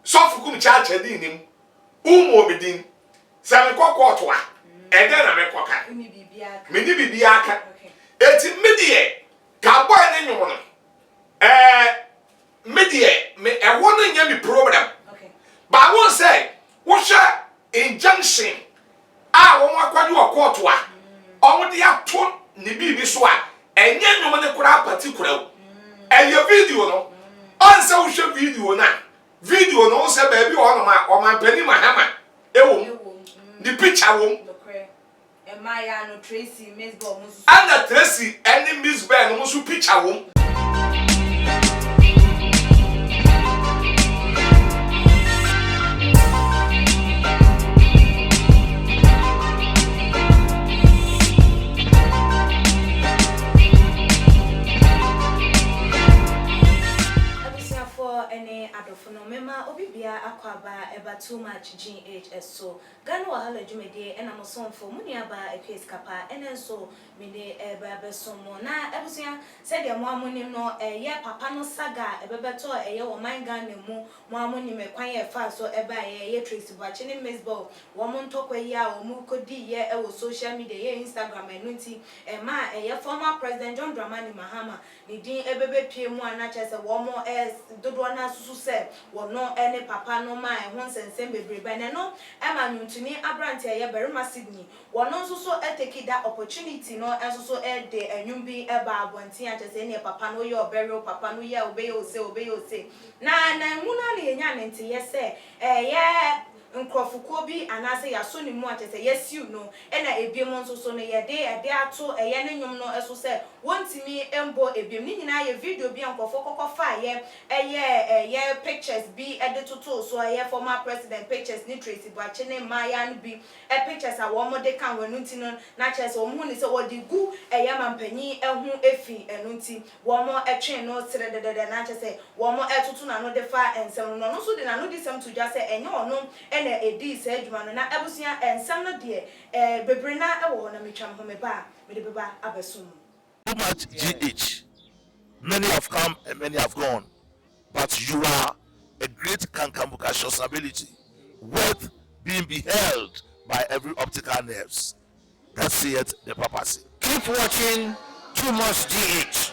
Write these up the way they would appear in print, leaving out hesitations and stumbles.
Sofukum chacha dinim. Umo bidin. Sa me kokko to a. E den na me koka. Mini bibia aka. Eti medie ka boy ne nyomo no. Medie me e wonu nya mi problem. Okay. But I won't say what injunction won akwade court a on de ato ne bibi so a enye nyomo ne kura particular e video no on say wo hwe video no say ba bi o no ma o man pani mahama ewo the picture wo Maya no Tracy Miss Bo musu ana Tracy any Miss Ben no musu picture wo Obibia akwaba eba too much GHS so Ghana wahala jumede ena mosonfo muniaba ekes kapa enen so mede eba besomo na ebusia said ya moamonim no ye papa no saga ebebeto eye wo man Ghana mu moamonim ekwan ye fa so eba ye Tracy Boache ne Mesbo wo mo ntokwa yi a wo mu kodi ye ewo social media ye Instagram enunti ma ye former president John Dramani Mahama ni din ebebe pie mu ana chese wo mo dodo na susu se wo no ene papa no ma ho nsensem bebrebe na no ema nyuntuni abrante ye berima Sydney wo no so take that opportunity no so de enwum bi eba abonti achese ne papa no ye obere papa no ye obeye ose na nwuna na yenya nti ye se ye nkrofuko bi anase ya so ni mu achese yesiu no ena ebiem nso so no ye de ato ye ne nwum no eso se wontimi embo ebiem ni nyina ye video bi nkofo kokofa ye pictures bi editoto so ye former president pictures ni Tracy Boache ne Maya bi pictures a wo mo de kan wanu nti no na chese wo mu ni se wo di gu ye mampanyi ehu efi enu nti wo mo etwen no srededede na chese wo mo etutu na no de fa ensem no so de na no de sem to just say enye ono ene edi se adwuma no na ebusia ensem no de bebre na ewo na metwam ho me ba me de beba abesum. Too much GH. Many have come and many have gone, but you are a great Kankambuka ability, worth being beheld by every optical nerves. That's saith the papacy. Keep watching Too Much GH,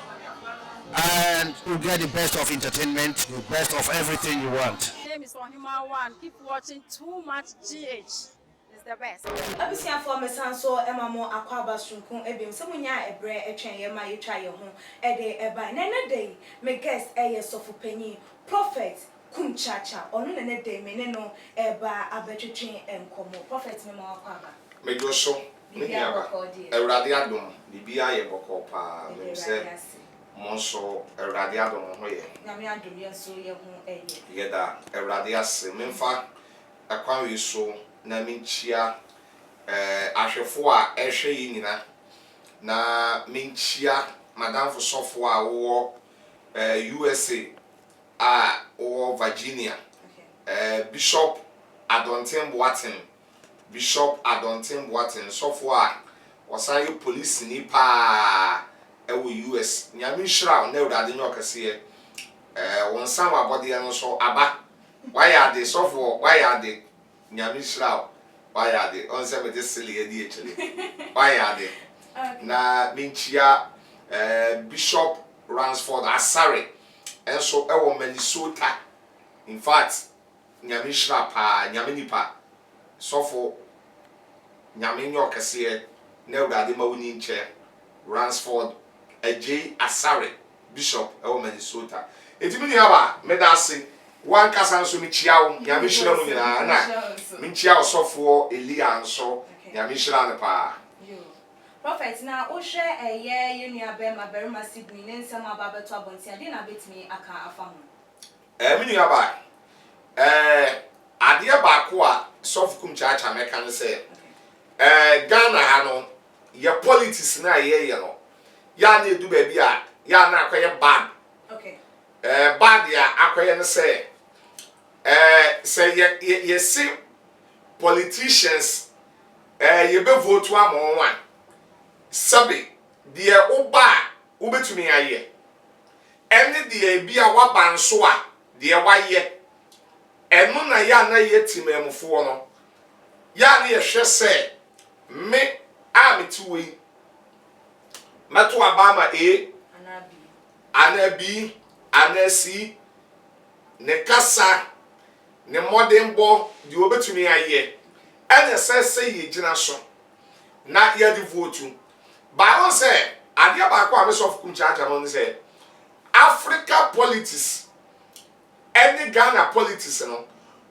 and you'll get the best of entertainment, the best of everything you want. My name is Ohima One. Keep watching Too Much GH. The best. Abisia for me sanso emamo akwaba sunkun ebim se munya ebre etwen ye ma yetwa ye ho de eba na ne dey me guest eye sofupanyi prophet kumchacha onu ne dey me ne no eba abetwetwen enkomo prophet me ma akwaba me do so me aba ewrade adom bibia ye bokọ pa me se monso ewrade adom ho ye na me adom ye so ye ho eye ye da ewrade ase memfa akwan wi so na minchia ahwefo a ehwe yi nyina na minchia madam for sofo a wo USA a wo Virginia Bishop Adonten Boaten sofo a wasayo police ni pa wo US nyame hira na urade nyokase wonsan wa body no so aba why they sofo why they nyame hira why they on say me this silly edi actually why they na minchia Bishop Ransford Asare enso ewo Minnesota in fact nyame hira pa nyame nipa sofo nyame nyokase na urade ma woni nche Ransford AJ Asare Bishop ewo Minnesota etimi aba medase one kasanso mi chiawo nyame hira mu nyina na mi chiawo sofo Elia nso nyame hira ne pa prophet na o hwe ye nuabe ma berima Sydney ne nsem ababeto abonti ade na betimi aka afa ho mi nuaba ade ba ko a sofukum chacha meka ne se Ghana ha no ye politics na ye no ya na edu ba bi a ya na akoye bad okay bad ya akoye ne se say ye see politicians ye be vote amon one sabi de oba ubetumi aye ene de bia wabanso a de waye eno na ya na yetimemfo no ya na ye hwe se me a metiwe mato abama anabi anasi ne kasa ne modembo di obetumi aye ene sese ye gina so na ye di vote ba won say ade ba ko amesof kumchacha no say Africa politics any Ghana politics no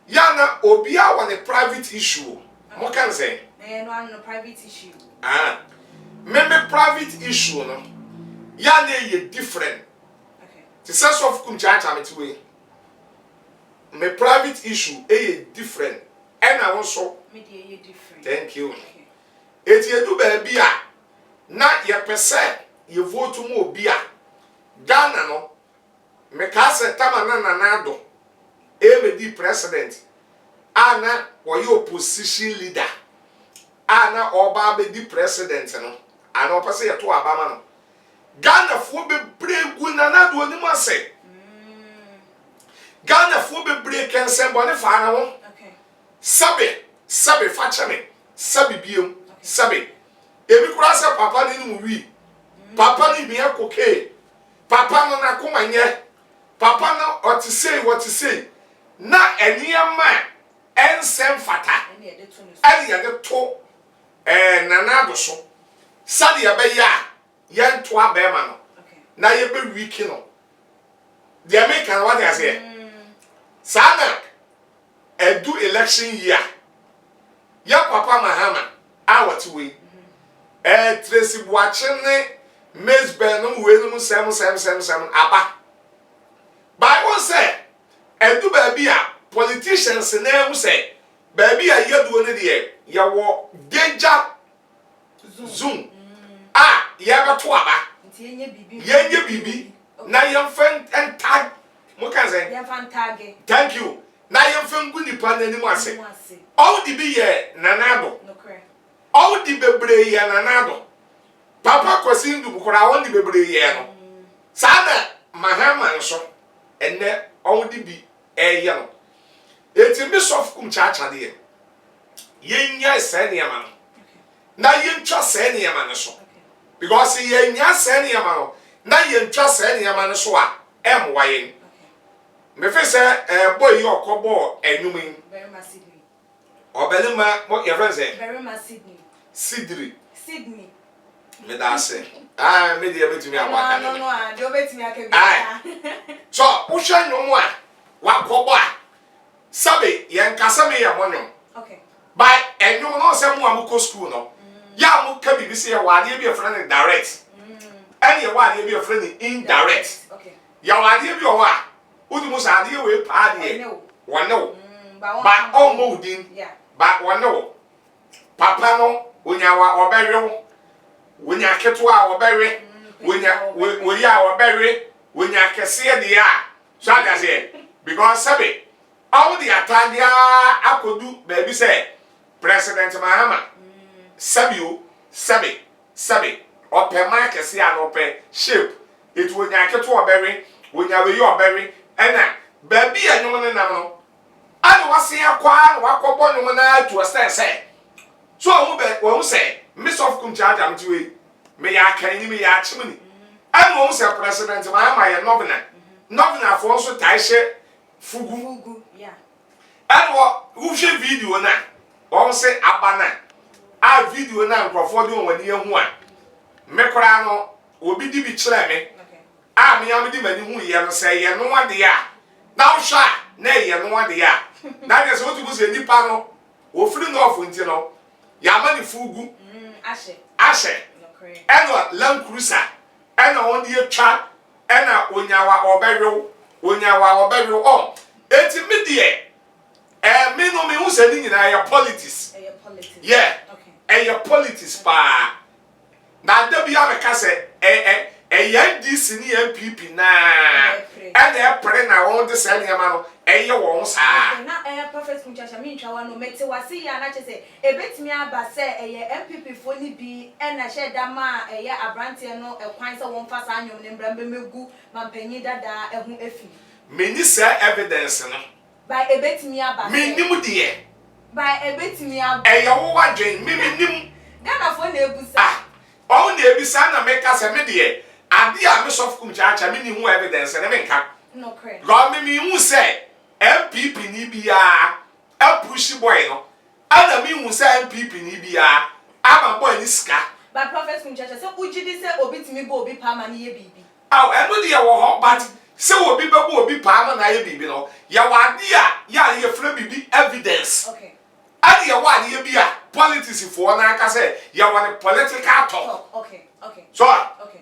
yana obi a one private issue mo kan say no private issue maybe private issue no yana ye different the sense of kumchacha metiwe my private issue different and I also media different. Thank you. It ye do baby na ye pese ye vote mo bia Ghana no me ka se tama na nado di president ana wo ye opposition leader ana oba be di president no ana opese ye to abama no Ghana fo be bregu na nado ni mo se Ghana fo be break ense bone fa na wo sabe fa chame sabe biom sabe ebi kura se papa ni mu wi papa ni bi akoke papa no na komanye papa no otise na eniama ensem fata ani ya de to nanado so sade ya be ya yento abema no na ye be wiki no the American what they say sana edu election year ya papa Mahama awatiwe Tracy Boachene Miss Benum wenum sem aba Bible say edu baby a politicians na em say baby a yedu ne de ya wo danger zoom ya ga to aba yenye bibi na yemfen entag mo kan say yemfen tag thank you na yemfen gu nipa na nimu ase all di bi ye nanado no correct all di bebre ye nanado papa kwasi ndu bukora all di bebre ye no sada Mahama nso enne all di bi ye no eti mi sof kum chacha de yenya sene yama no na yentwa sene yama no so because yenya sene yama no na yentwa sene yama no so a emwaye me fe se boy yi okobo enwumin very massively obelima mo your friend say very massively Sydney me da say me dey betumi awaka no dey betumi akabi so wo hwa nwom a wakobo a sabe yen kasa me ya monyo okay by enwom no se mo amuko school no ya mu ka bibisi ya wade bi friend direct any wade bi friend indirect okay ya wade bi o wa udi musa ade we pa de wonne ba o mo udin ba wonne papa no onyawa obewe wonya ketua obewe wonya obewe wonya kese de a so that say because sabe all the atadia akodu baby say President Mahama sabe opema kese a no pe shape it wonya ketua obewe wonya we yo obewe ena baby anyom ne nam no ani wase akwa wakobo nyom na to say so who say miss of kumchaja mtiwe me ya kan ni me ya chimni ani who say President Mahama ye novena for so taishe fugu yeah ani wo hwe video na who say abana a video na nkrofo de woni ehu a me kora no obi di bi kire me me am di mani hu ye no say ye no ade a na hwa na ye no ade a na je so tu bu se nipa no wo free no of nti no ya mani fugu ashe eno Land Cruiser eno won die twa ena onyawa obewe eti medie me no me hu se ni nyina ya politics yeah okay politics pa na da bia me ka se NDC ni MPP na ene pre na won de se nyama no won sa na perfect kunchacha mi ntwa wa no mete wase ya na chese ebetimi aba se MPP fo ni bi ena sheda ma abrante no ekwan se won fa sa anyom ne mbrambe megu mampanyi dada ehu efi meni se evidence no By a bit me about Me nimu deɛ. by a bit me about Ɛyɛ wo wadwen me nim. Ghana for nebusa. Ah, ɔwo na ebisa na meka sɛ me deɛ. Ade a me sɔfo kumchacha me ni ho evidence na me nka. No correct. God me hu sɛ MPP ni bia apushi boy no. Ana me hu sɛ MPP ni bia ama boy ni sika. By Prophet Kunchacha say ujidi say obi timi bo obi pa ma ne ye bibi. Aw, eno deɛ wɔ hɔ but sɛ obi bɛbɔ obi pa ama na ye bibi no. Ya wade a ya ye frɛ bibi evidence. Okay. Ade ya wade ye bi a politics for na aka sɛ ya wɔ political talk. Okay. Okay. So, Okay.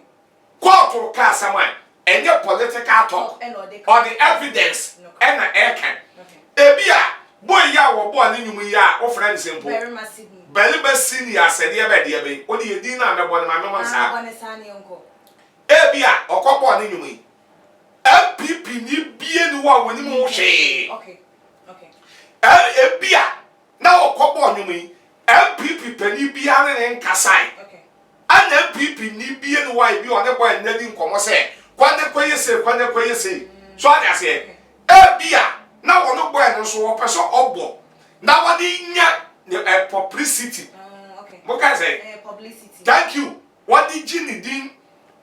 court ka sama enye political talk. Or the evidence and na eka. Ebi a boy ya wo boy ni nyumu ya wo friend simple. Very massive. Believe senior said ye be de be. Odi edi na me bo na me wan sa. Ebi a okobo ni nyumu. MPP ni bie ni wa woni mu hwe. Okay. Okay. Ebi a na okobo nyumu. MPP pani bia ne nkasai. Okay. An MPP ni bie ni wa bi o ne boy na di nkomo se. Kwande kwaye se. So ada se. Ebi a na wono boy no so wo peso obo. Na wodi nya publicity. Okay. Mo ka say publicity. Thank you. Wodi gini din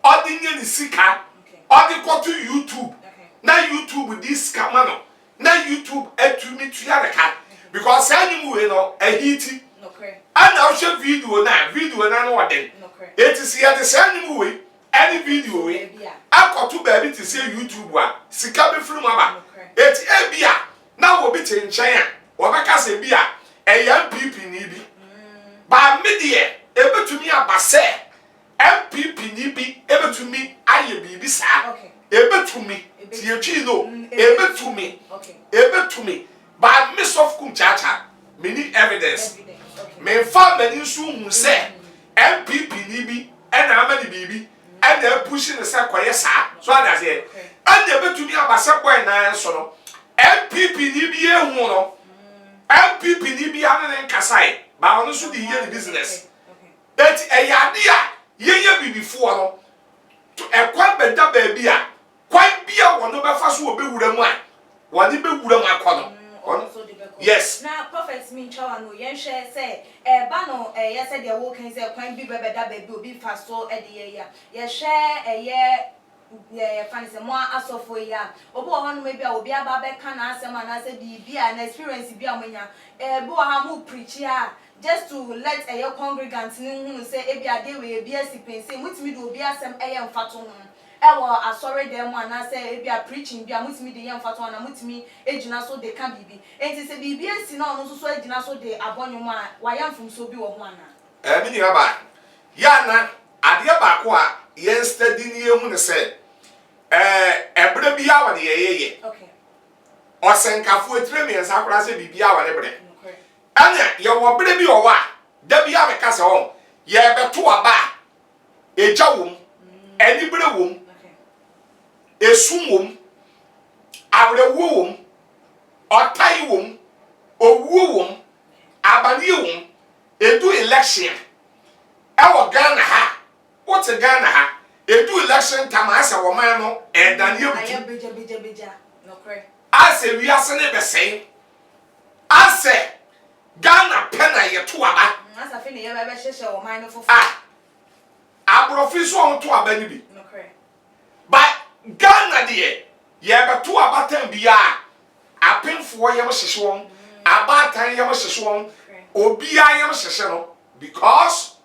odi nya ni sika. Okay. Odi go to YouTube. Okay. Na YouTube this camera. Na YouTube etumi tuya de ka. Because anyim we no ahiti. No correct. Ana o she video na no wode. No correct. Etisi ya de anyim we any video we. Akoto baabi ti say YouTube a sika be firi mu aba. Eti ebia na wo bi te nchen a wo beka se bia MPP ni bi. Ba me de ebetumi abase MPP ni bi ebetumi aye bibi sa. Okay. Ebetumi ti etwi no ebetumi. Okay. Ebetumi ba me sof kum chacha me ni evidence. Okay. Me fa mani nso hu se MPP ni bi e na ama ni bibi. And they're pushing the sack, so that's it. And they're to me about Sackboy and so no. MPP Nibia Mono, MPP Nibia and Kasai, but on also the year business. That's a idea, ye before no. To a quite better baby, quite be a one of us will be with a man. What did be with a man? Yes. Now, prophets mean Chawano, yen share say, Bano, yes, said your walking say, quite be better baby will be fast so at the year. Yes, share a year, fancy more as of a year. Obo, maybe I will be about that can answer man. I said, the beer and experience be a mania. Boahamu preach here. Just to let a your congregants know say, if you are there with a beer sipping, say, which me do be as some a fatum. I sorry them one I say if you are preaching be with me the young fat one and with me ejina so they can be and it say be si na no so ejina so they abon you man why am from so be wo ho ana Me ni aba ya na ade ba ko a yen study ni ehu ne say ebere bi ya wone ye okay osenkafo etire me nsa kora se bibia wone bere anya ye wo bere bi o wa da bi ya me ka se won ye beto aba eja wom eni bere wom esum wom awrewo wom otai wom owuo wom abani wom edu election ewo Ghana ha what Ghana ha edu election time asa wo man no edane ebutu beja no kre ase wi ase ne besen ase Ghana pena ye to aba asa fe ne ye be hye wo man no fofo abrofiso on to aba ni bi no kre but Ghana de ye beto abatan bia apemfo yem hyehye won abatan yem hyehye won obia yem hyehye no because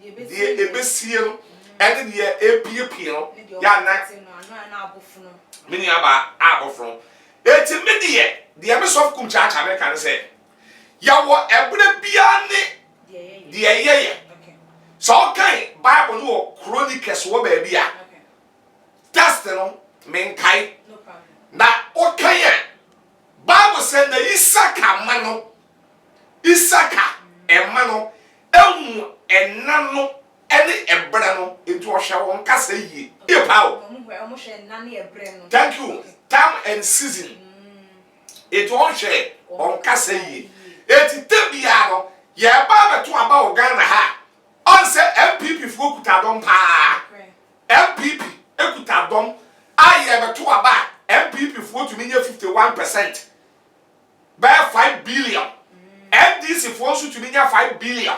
the ebesie no and the APP no ya na abofu no mini aba abofro eti me de me sof kum cha me kan say ya wo ebere bia ne de ye so okay Bible no Chronicles wo ba bia test no menkai no problem na okay Bible said na Isaka mano Isaka emano ehu enano ene ebra no edu ohwa won kasa yie e pawo omo hwe nane ebre no thank you time and season edu ohwe on kasa yie eti tebia no ye ba beto aba o Ghana ha on say MPP fu okuta don pa MPP ekuta dom aye beto aba MPP fu to me 51% by 5 billion. NDC for us to be 5 billion.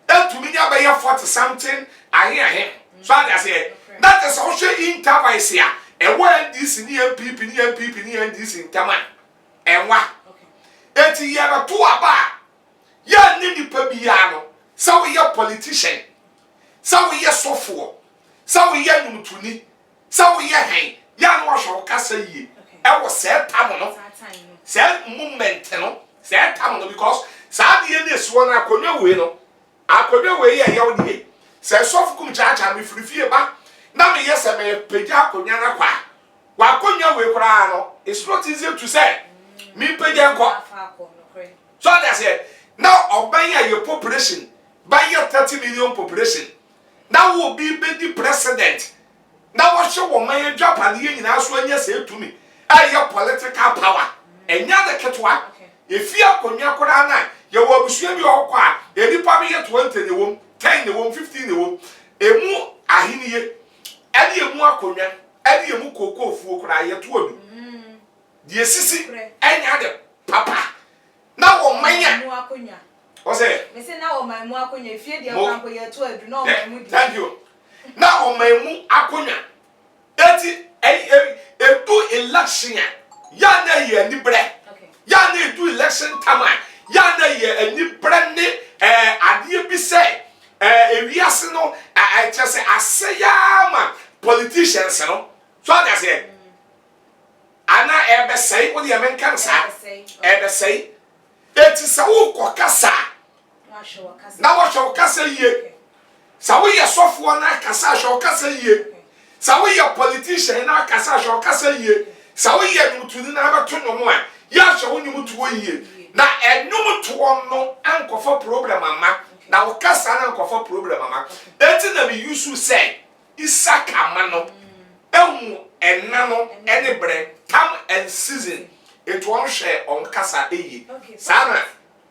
And to me, by 40 something, I hear him. So I say, that is also in Tavaisia. And when this near people, this in Taman. And what? 80 years to a bar. Ya Nini Pabiano. So we are politician. So we are so for. So we are Numtuni. So we are hang. Yan wash or Cassa ye. I was said Tamano. Said movement, said Tamano because Sadi and this one I could know winner. I could know where you are. Says soft cum charge and if you back. Now, yes, I may pay Jacobiana qua. Waconia we crano. It's not easy to say. Me pay Jacob. So that's it. Now, obey your population. By your 30 million population. Now will be the president. Now, what show one man drop and the union as when you say to me, I your political power. And the other catwa. If you are Conia Corana, you will be sure you are qua. Any probably 20 in the womb, 10 in the womb, 15 in the womb. A more ahini. Any a more Conia, any a muco for cry at wood. Dear Sissy, any other papa. Now, oh, my. What's it? Miss now, my Moaconia, if you are 12, no, thank you. Now, on my moon, Aconia. 80 a 2 election. Yana ye and the bread. Yana 2 election time. Yana ye and the brand name. And you be say, if you are no, I just say, I say, man, politicians, you know. So I say, Anna ever say what the Americans say, ever say, it is a walk cassa. Now what shall cassa ye? So we are software na kasa shall cassa ye. So we are politician na kasa shall cassa ye. So we are to the number 2 no more. Ya shall you to 1 year. Now a no to one no uncle for problem, mamma. Now cassa uncle for problem, mamma. That's in the use to say, Isaka mano. And nano any bread, come and season. It won't share on Casa A. Sana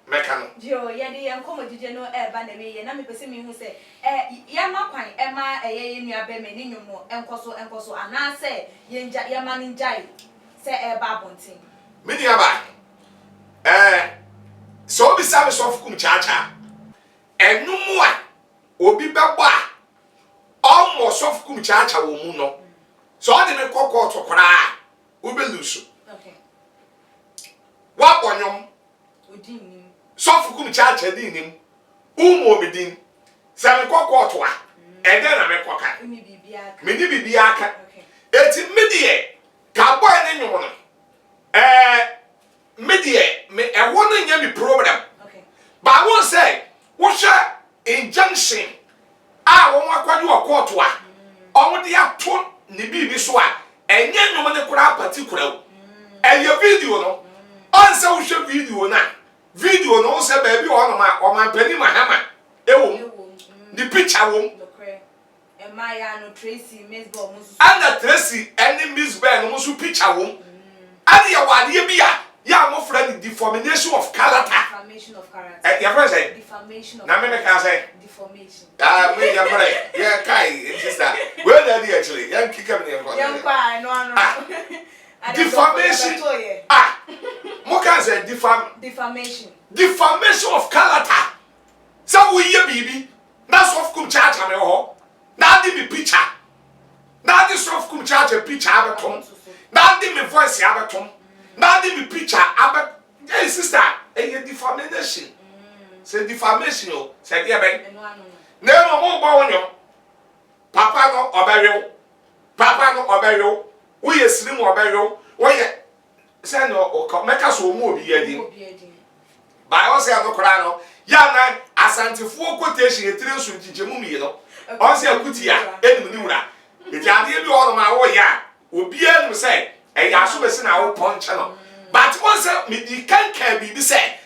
Mecano. Joe, Yanni, and come to General Banami, and I'm a person who say, Yama Pine, Emma, a in your bemeninum, and Coso, and I say, Yaman in Jai, say a babonting. Midiaba. So be service of Kumchacha. And no more will be baba. Almost of Kumchacha will muno. So I didn't call to cry. We will lose. Okay. What one yum? Soft kum charge a dinim. Medin. Seven call to and then I make coca. Mini bibiaka. It's immediate. Cowboy and anyone. Mediate. Me a one yummy program. Okay. But I won't say, what's your injunction? I won't want you a quarter. On the up to ni bibi so a enye nwom ne kura particular e your video no on say wo hwe video no say baby o man pani mahama e wo the picture wo e maya no Tracy Miss Ball musu and Tracy any Miss Bell no musu picture wo and ya wade bia ya mo friend deformation of character. Defamation of character. Your friend say defamation of na me can say deformation. Me your friend yeah kai sister where are they actually yan kick am near for yan kwa no defamation mo can say defamation of character. So we hear baby that's of kum charge am ho na dey be picture na dey soft kum charge picture abetom na dey me voice abetom na dey be picture abet hey sister defamation say defamation o say dey ben na mo gba wonyo papa no obeyo we yesiri mo obeyo we ye say no o meka so mo obi yedin by o say anokora no ya na asantefuo quotation etire so jijemu mi no o say akuti ya enim ni wura eti ade bi o no ma wo ya obi enu say e ya so be se na wo ponche no but once me di kan bi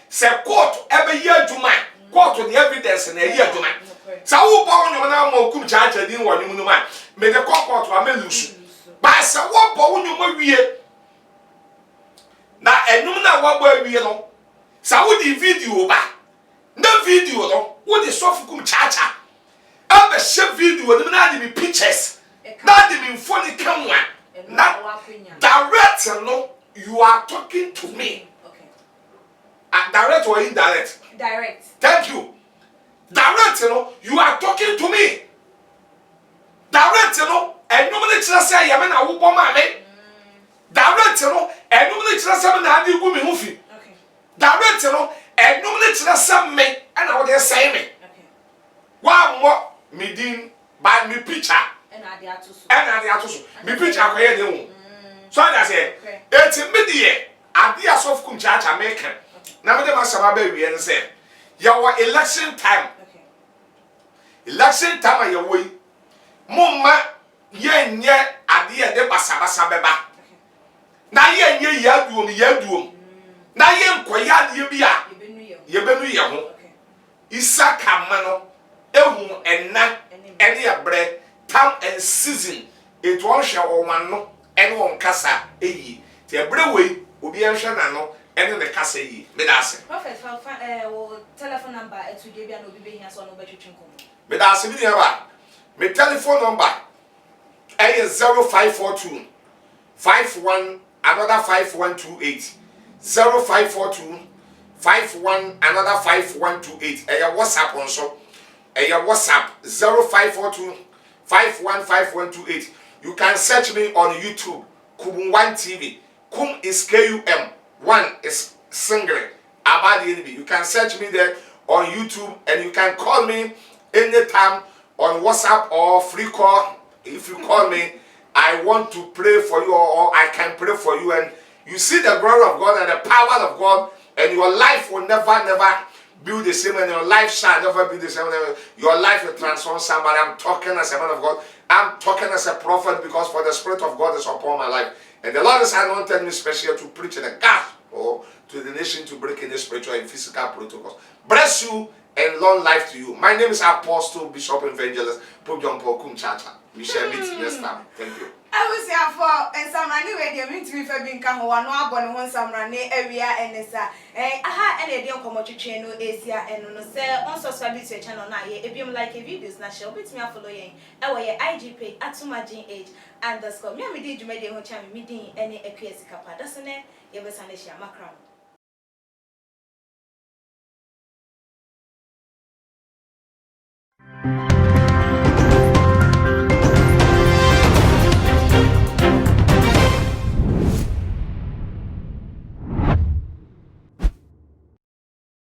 say court ebe ye adwuma court the evidence na ye adwuma sa wo ba wonyo na ma okum chacha din wo nyum no ma me the court wa me lusu ba sa wo ba wonyo ma wie na enum na wo ba wie no sa wo di video ba na video no wo di sofukum chacha aba she video no na di pictures na di me phone camera na direct no you are talking to me Direct or indirect? Direct. Thank you. Direct, you are talking to me. Direct, and nobody just say, "Yaman, I will bomb me." Direct, and nobody just say, "I will go me movie." Okay. Direct, and nobody just say me, and I will say me. Okay. One more meeting by me picture. And I dey atusu. And I dey atusu. Me picture ko ye dey. So I say, Okay. it's immediate. Ade asof kum chacha make. Na me dem asama ba wi en say, your election time. Okay. Election time ya wo yi. Mumma yenye ade ye de basabasa beba. Na yenye yaduom. Na yen koya ade bi a. Ye benu ye ho. Okay. Isaka mano ehu enna ene ya bre time and season it won hwe wo wan no ene won kasa eyi ti ebre we obi enhwe na no ene ne kasa eyi me da ase Prophet wo telephone number etu ge bia no obi be hia so no betwetwe nkom. me da ase bi ne ba me telephone number is 0542 51 another 5128 0542 51 another 5128 WhatsApp on so WhatsApp 0542 515128. You can search me on YouTube, Kum1 TV. Kum is KUM, 1 is single. Abadi NB. You can search me there on YouTube and you can call me anytime on WhatsApp or free call. If you call me, I want to pray for you or I can pray for you and you see the glory of God and the power of God and your life will never be the same and your life shall never be the same. Your life will transform somebody. I'm talking as a man of God. I'm talking as a prophet because for the Spirit of God is upon my life. And the Lord has anointed me specially to preach the gospel to the nation to break any spiritual and physical protocols. Bless you and long life to you. My name is Apostle Bishop Evangelist Pope John Paul Kumchacha. We shall meet next time. Thank you. I was here for and some anyway they mean to be for being come one abon one samra ne area and sa aha and dey come twetwe no asia and no say on subscribe to your channel na ye ebium like videos na share bit me follow yen e wo ye IG page @tumaginh_ me me di dwuma dey ho cha me din ene akwesi kapa dasene ye be sane hia makram.